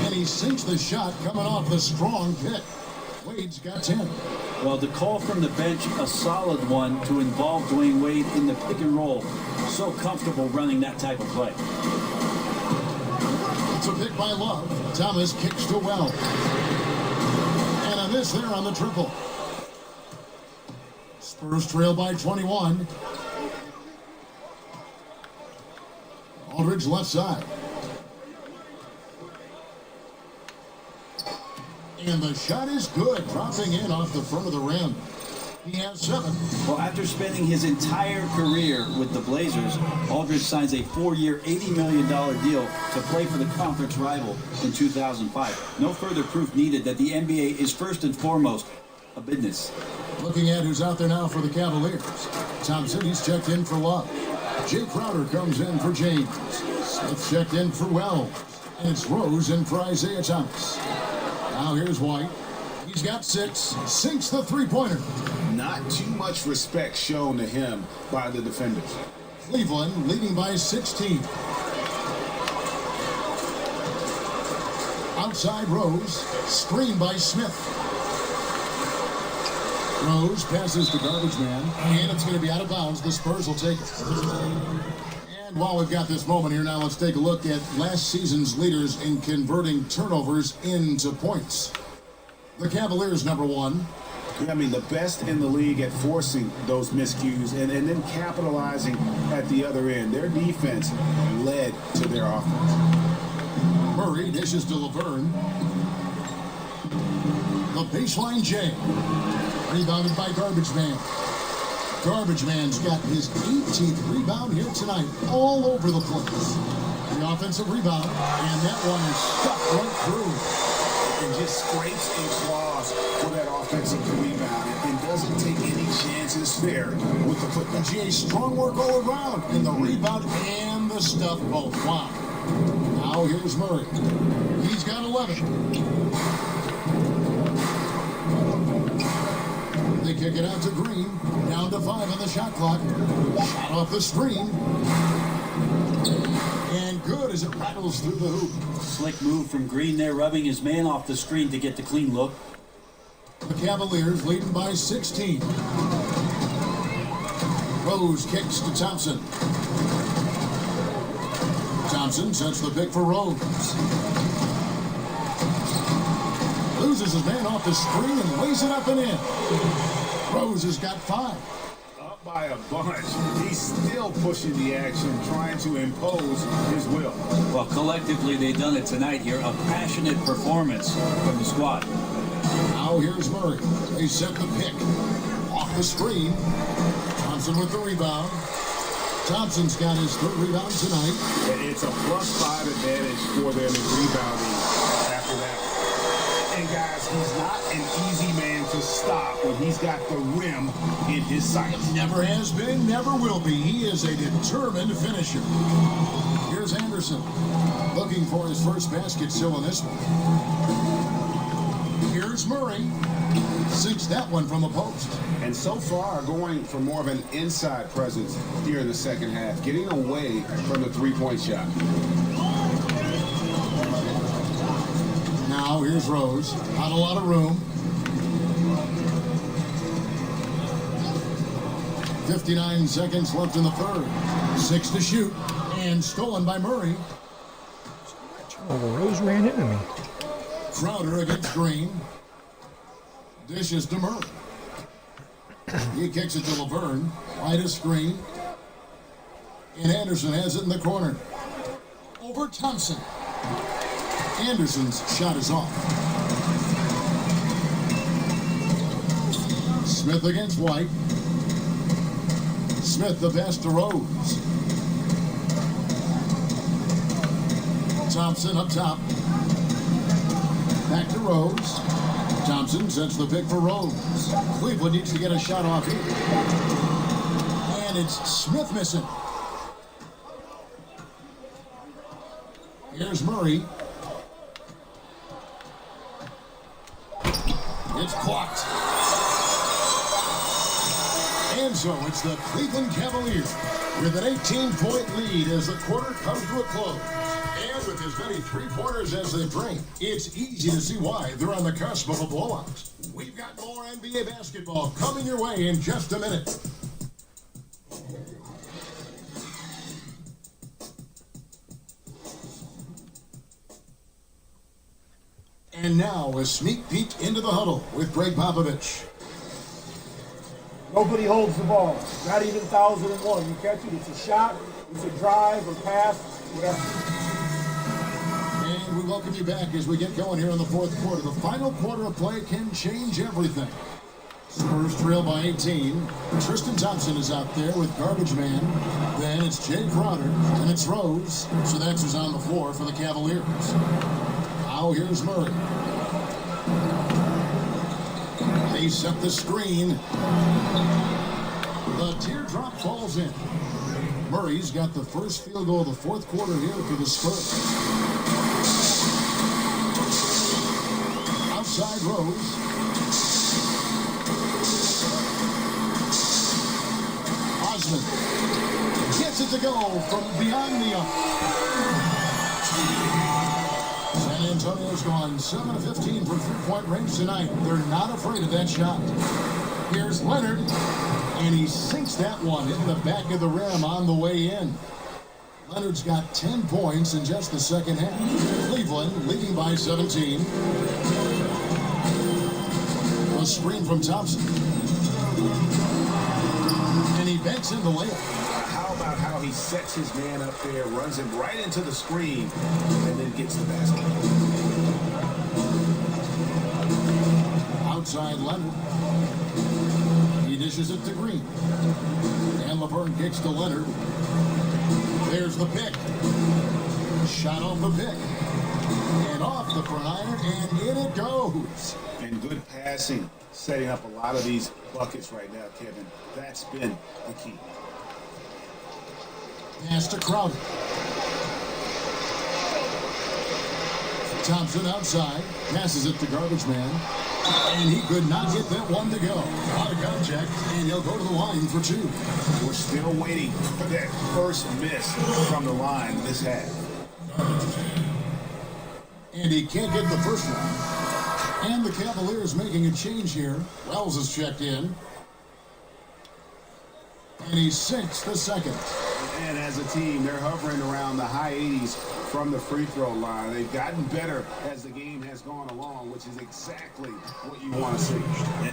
And he sinks the shot coming off the strong pick. Wade's got 10. Well, the call from the bench, a solid one to involve Dwayne Wade in the pick and roll. So comfortable running that type of play. It's a pick by Love. Thomas kicks to Well. And a miss there on the triple. Spurs trail by 21. Aldridge left side. And the shot is good, dropping in off the front of the rim. He has 7. Well, after spending his entire career with the Blazers, Aldridge signs a 4-year, $80 million deal to play for the conference rival in 2005. No further proof needed that the NBA is first and foremost a business. Looking at who's out there now for the Cavaliers. Thompson, he's checked in for Love. Jay Crowder comes in for James. Smith checked in for Wells. And it's Rose in for Isaiah Thomas. Now here's White. He's got 6. Sinks the three-pointer. Not too much respect shown to him by the defenders. Cleveland leading by 16. Outside Rose. Screen by Smith. Rose passes to Garbage Man. And it's going to be out of bounds. The Spurs will take it. And while we've got this moment here now, let's take a look at last season's leaders in converting turnovers into points. The Cavaliers, number 1. I mean, the best in the league at forcing those miscues and then capitalizing at the other end. Their defense led to their offense. Murray dishes to Laverne. The baseline J. Rebounded by Garbage Man. Garbage Man's got his 18th rebound here tonight, all over the place. The offensive rebound, and that one is stuck right through. And just scrapes and claws for that offensive rebound and doesn't take any chances there with the football. Jay, strong work all around in the rebound and the stuff both. Wow. Now here's Murray. He's got 11. They kick it out to Green. Down to 5 on the shot clock. Shot off the screen. And good as it rattles through the hoop. Slick move from Green there, rubbing his man off the screen to get the clean look. The Cavaliers leading by 16. Rose kicks to Thompson. Thompson sets the pick for Rose. Loses his man off the screen and lays it up and in. Rose has got 5. Up by a bunch. He's still pushing the action, trying to impose his will. Well, collectively, they've done it tonight here. A passionate performance from the squad. Now here's Murray. They set the pick. Off the screen. Thompson with the rebound. Thompson's got his 3rd rebound tonight. And it's a +5 advantage for them in rebounding after that. And guys, he's not an easy man to stop when he's got the rim in his sights. Never has been, never will be. He is a determined finisher. Here's Anderson. Looking for his first basket still in this one. Here's Murray. Sinks that one from the post. And so far, going for more of an inside presence here in the second half, getting away from the three-point shot. Now here's Rose. Not a lot of room. 59 seconds left in the 3rd. 6 to shoot. And stolen by Murray. Oh, Rose ran into me. Crowder against Green. Dishes to Murray. He kicks it to Laverne. Right of screen. And Anderson has it in the corner. Over Thompson. Anderson's shot is off. Smith against White. Smith the pass to Rose. Thompson up top. Back to Rose. Thompson sets the pick for Rose. Cleveland needs to get a shot off here. And it's Smith missing. Here's Murray. It's clocked. And so it's the Cleveland Cavaliers with an 18-point lead as the quarter comes to a close. And with as many three-pointers as they bring, it's easy to see why they're on the cusp of a blowout. We've got more NBA basketball coming your way in just a minute. And now a sneak peek into the huddle with Greg Popovich. Nobody holds the ball. Not even 1,001. You catch it, it's a shot, it's a drive or pass, whatever. And we welcome you back as we get going here in the fourth quarter. The final quarter of play can change everything. Spurs trail by 18. Tristan Thompson is out there with garbage man. Then it's Jay Crowder and it's Rose. So that's who's on the floor for the Cavaliers. Now here's Murray. They set the screen. The teardrop falls in. Murray's got the first field goal of the fourth quarter here for the Spurs. Outside Rose. Osman gets it to go from beyond the arc. San Antonio's gone 7 of 15 from three-point range tonight. They're not afraid of that shot. Here's Leonard, and he sinks that one in the back of the rim on the way in. Leonard's got 10 points in just the second half. Cleveland leading by 17. A screen from Thompson. And he banks in the layup. How about how he sets his man up there, runs him right into the screen, and then gets the basket. Outside Leonard. He dishes it to Green. And Laverne kicks to Leonard. There's the pick. Shot off the pick. And off the front iron, and in it goes. And good passing, setting up a lot of these buckets right now, Kevin. That's been the key. Pass to Crowder. Thompson outside. Passes it to Garbage Man. And he could not get that one to go. Out of contact, and he'll go to the line for two. We're still waiting for that first miss from the line this half. And he can't get the first one. And the Cavaliers making a change here. Wells is checked in. And he sinks the second. And as a team, they're hovering around the high 80s from the free throw line. They've gotten better as the game has gone along, which is exactly what you want to see.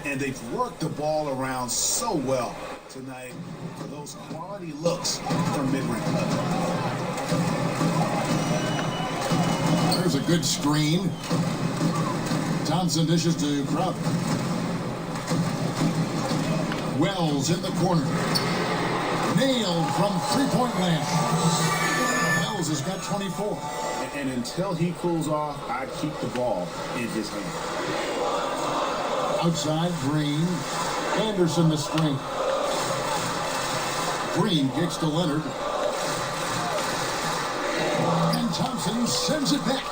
And they've worked the ball around so well tonight for those quality looks from mid-range. There's a good screen. Thompson dishes to Crowder. Wells in the corner. Nailed from three-point land. Wells has got 24. And until he cools off, I keep the ball in his hand. Outside, Green. Anderson the screen. Green kicks to Leonard. And Thompson sends it back.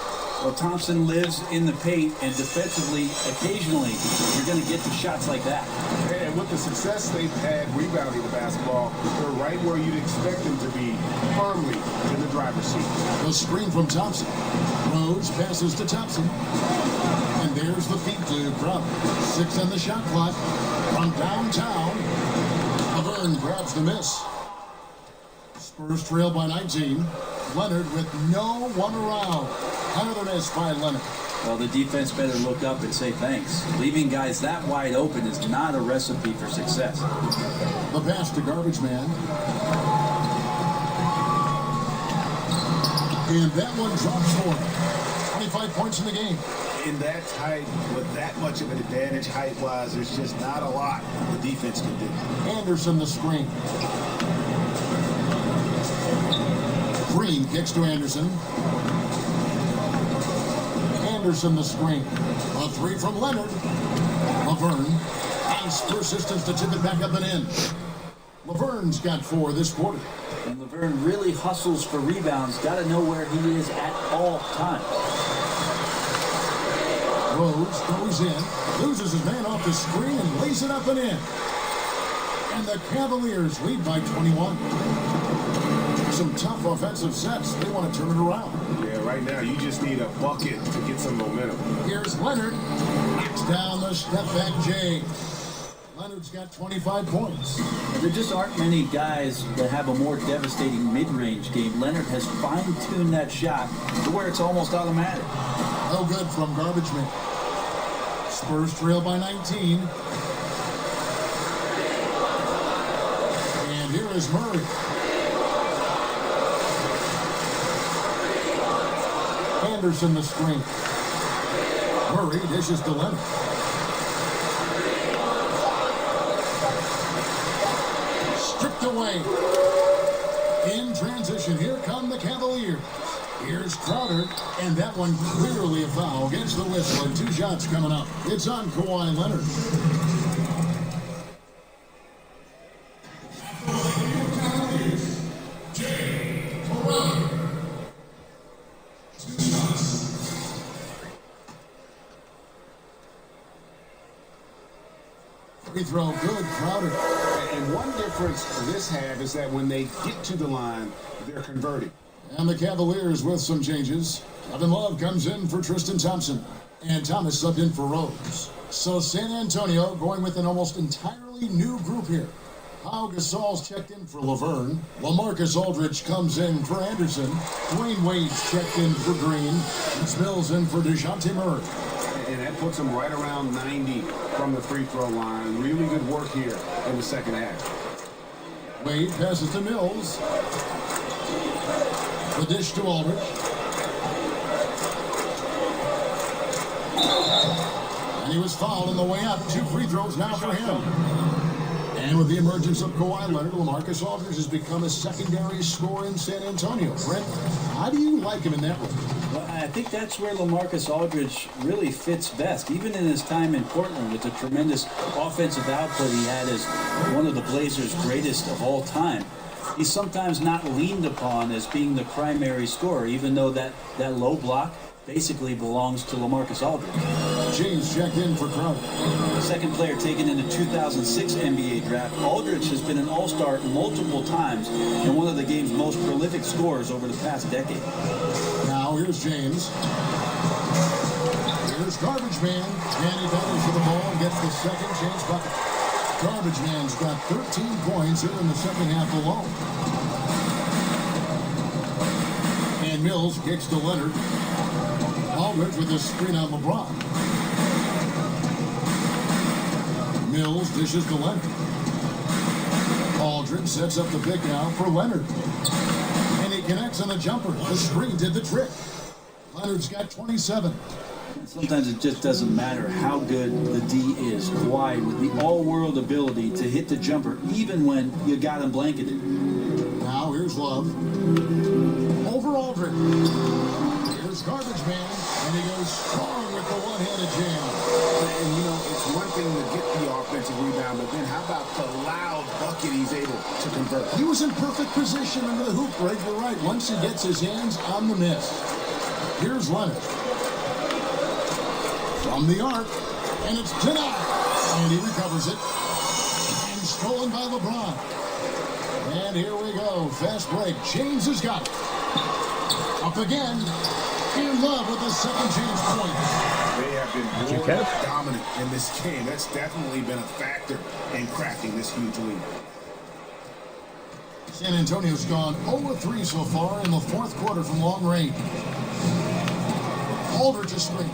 Well, Thompson lives in the paint, and defensively, occasionally, you're going to get the shots like that. And with the success they've had rebounding the basketball, they're right where you'd expect them to be, firmly in the driver's seat. The screen from Thompson. Rose passes to Thompson. And there's the feed to Crowder. 6 on the shot clock. From downtown, Laverne grabs the miss. Spurs trail by 19. Leonard with no one around. Another miss by Leonard. Well, the defense better look up and say thanks. Leaving guys that wide open is not a recipe for success. The pass to Garbage Man. And that one drops for him. 25 points in the game. In that tight, with that much of an advantage height-wise, there's just not a lot the defense can do. Anderson the screen. Green kicks to Anderson. Anderson the screen. A three from Leonard. Laverne. Nice persistence to tip it back up and in. Laverne's got 4 this quarter. And Laverne really hustles for rebounds. Got to know where he is at all times. Rose goes in. Loses his man off the screen and lays it up and in. And the Cavaliers lead by 21. Some tough offensive sets. They want to turn it around. Yeah, right now you just need a bucket to get some momentum. Here's Leonard. Knocks down the step back Jay. Leonard's got 25 points. There just aren't many guys that have a more devastating mid-range game. Leonard has fine-tuned that shot to where it's almost automatic. No good from garbage man. Spurs trail by 19. And here is Murray. Anderson the screen. Murray dishes to Leonard. Stripped away. In transition, here come the Cavaliers. Here's Crowder, and that one clearly a foul against the whistle, and 2 shots coming up. It's on Kawhi Leonard. Free throw, good, Crowder. And one difference this half is that when they get to the line, they're converting. And the Cavaliers with some changes. Kevin Love comes in for Tristan Thompson. And Thomas subbed in for Rose. So San Antonio going with an almost entirely new group here. Pau Gasol's checked in for Laverne. LaMarcus Aldridge comes in for Anderson. Dwayne Wade's checked in for Green. And Mills in for DeJounte Murray. And that puts them right around 90 from the free throw line. Really good work here in the second half. Wade passes to Mills. The dish to Aldridge. And he was fouled on the way up. 2 free throws now for him. And with the emergence of Kawhi Leonard, LaMarcus Aldridge has become a secondary scorer in San Antonio. Brent, how do you like him in that role? Well, I think that's where LaMarcus Aldridge really fits best. Even in his time in Portland with the tremendous offensive output he had as one of the Blazers' greatest of all time, he's sometimes not leaned upon as being the primary scorer, even though that low block basically belongs to LaMarcus Aldridge. James checked in for Crowder. Second player taken in the 2006 NBA draft, Aldridge has been an all-star multiple times and one of the game's most prolific scorers over the past decade. Now here's James. Here's Garbage Man. And he battles for the ball and gets the second chance bucket. Garbage Man's got 13 points here in the second half alone. And Mills kicks to Leonard. Aldridge with a screen on LeBron. Mills dishes to Leonard. Aldridge sets up the pick now for Leonard. And he connects on a jumper. The screen did the trick. Leonard's got 27. Sometimes it just doesn't matter how good the D is. Kawhi with the all-world ability to hit the jumper even when you got him blanketed. Now here's Love. Over Aldridge. Here's Garbage Man. And he goes strong with the one-handed jam. And, you know, it's one thing to get the offensive rebound, but then how about the loud bucket he's able to convert? He was in perfect position under the hoop, Greg. You're right. Once he gets his hands on the miss. Here's Leonard. From the arc. And it's denied. And he recovers it. And stolen by LeBron. And here we go. Fast break. James has got it. Up again. And Love with the second chance point. They have been more dominant in this game. That's definitely been a factor in cracking this huge lead. San Antonio's gone 0-3 so far in the fourth quarter from long range. Aldridge is screen.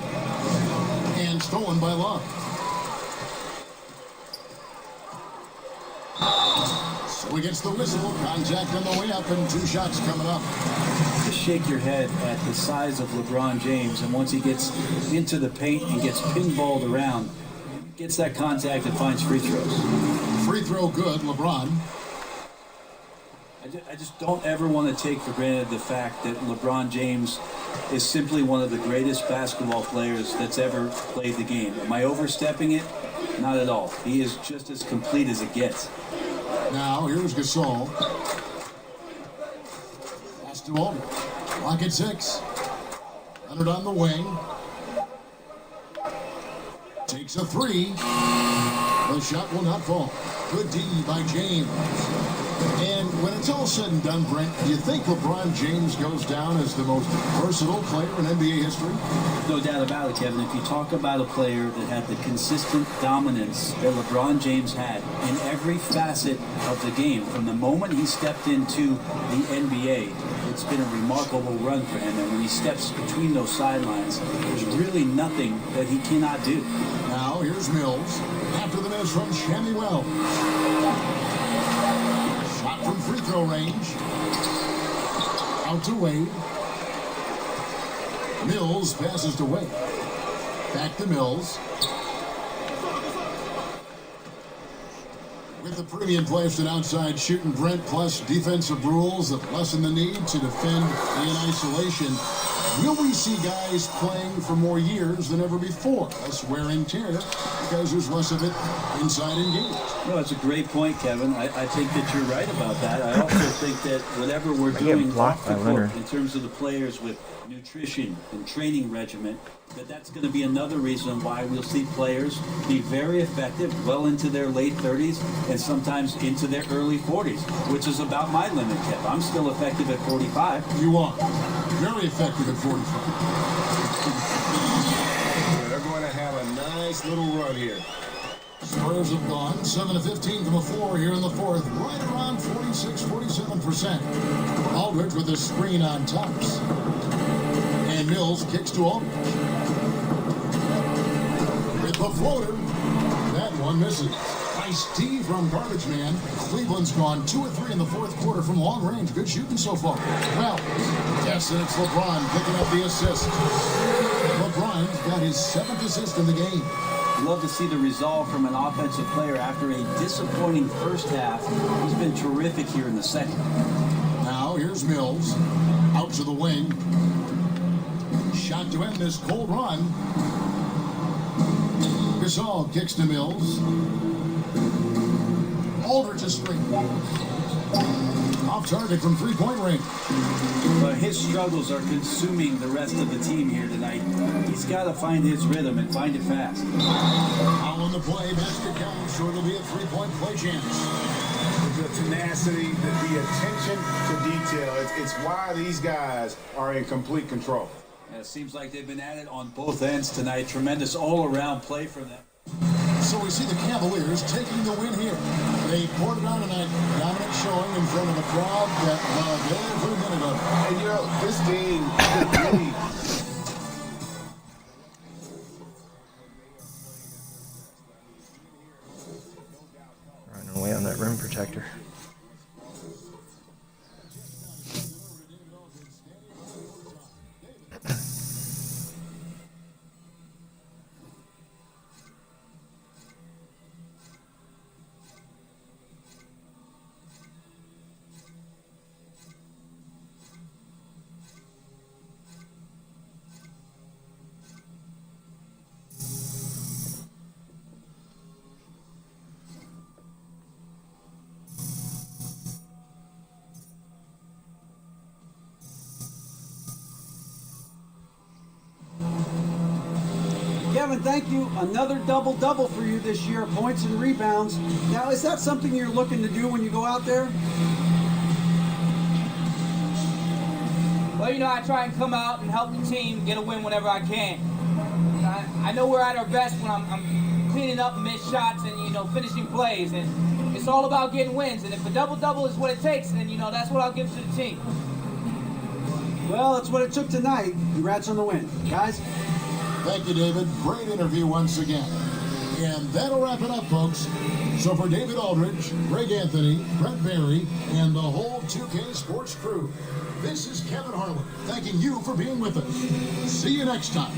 And stolen by Love. So he gets the whistle. Contact on the way up and 2 shots coming up. Just shake your head at the size of LeBron James, and once he gets into the paint and gets pinballed around, gets that contact and finds free throws. Free throw good, LeBron. I just don't ever want to take for granted the fact that LeBron James is simply one of the greatest basketball players that's ever played the game. Am I overstepping it? Not at all. He is just as complete as it gets. Now, here's Gasol. Pass to Aldridge. Clock at 6. Leonard on the wing. Takes a 3. The shot will not fall. Good D by James. And when it's all said and done, Brent, do you think LeBron James goes down as the most versatile player in NBA history? No doubt about it, Kevin. If you talk about a player that had the consistent dominance that LeBron James had in every facet of the game, from the moment he stepped into the NBA, it's been a remarkable run for him. And when he steps between those sidelines, there's really nothing that he cannot do. Now, here's Mills. After the miss from Shammy Wells. Shot from free throw range. Out to Wade. Mills passes to Wade. Back to Mills. With the premium placed at outside shooting, Brent, plus defensive rules that lessen the need to defend in isolation, will we see guys playing for more years than ever before? Less wear and tear because there's less of it inside engaged. No, that's a great point, Kevin. I think that you're right about that. I also think that whatever we're doing off the court in terms of the players with nutrition and training regimen, that's going to be another reason why we'll see players be very effective well into their late 30s and sometimes into their early 40s, which is about my limit, Kev. I'm still effective at 45. You are. Very effective at 45. They're going to have a nice little run here. Spurs have gone 7-15 from the floor here in the fourth, right around 46-47%. Aldridge with a screen on tops. And Mills kicks to Aldridge. With the floater, that one misses. Nice D from Garbage Man. Cleveland's gone 2 of 3 in the fourth quarter from long range. Good shooting so far. Well, yes, and it's LeBron picking up the assist. LeBron's got his 7th assist in the game. Love to see the resolve from an offensive player after a disappointing first half. He's been terrific here in the second. Now here's Mills. Out to the wing. Shot to end this cold run. Gasol kicks to Mills. Aldridge is straight. Off target from three-point range. His struggles are consuming the rest of the team here tonight. He's got to find his rhythm and find it fast. Foul on the play, basket count, so it'll be a three-point play chance. The tenacity, the attention to detail, it's why these guys are in complete control. Yeah, it seems like they've been at it on both ends tonight. Tremendous all-around play from them. So we see the Cavaliers taking the win here. They poured it on tonight. Dominant showing in front of a crowd that loved every minute of it. And you know, this team really... Running away on that rim protector. Kevin, thank you. Another double-double for you this year, points and rebounds. Now, is that something you're looking to do when you go out there? Well, you know, I try and come out and help the team get a win whenever I can. I know we're at our best when I'm cleaning up missed shots and, you know, finishing plays. And it's all about getting wins. And if a double-double is what it takes, then, you know, that's what I'll give to the team. Well, that's what it took tonight. Congrats on the win. Guys? Thank you, David. Great interview once again. And that'll wrap it up, folks. So for David Aldridge, Greg Anthony, Brent Barry, and the whole 2K Sports crew, this is Kevin Harlan thanking you for being with us. See you next time.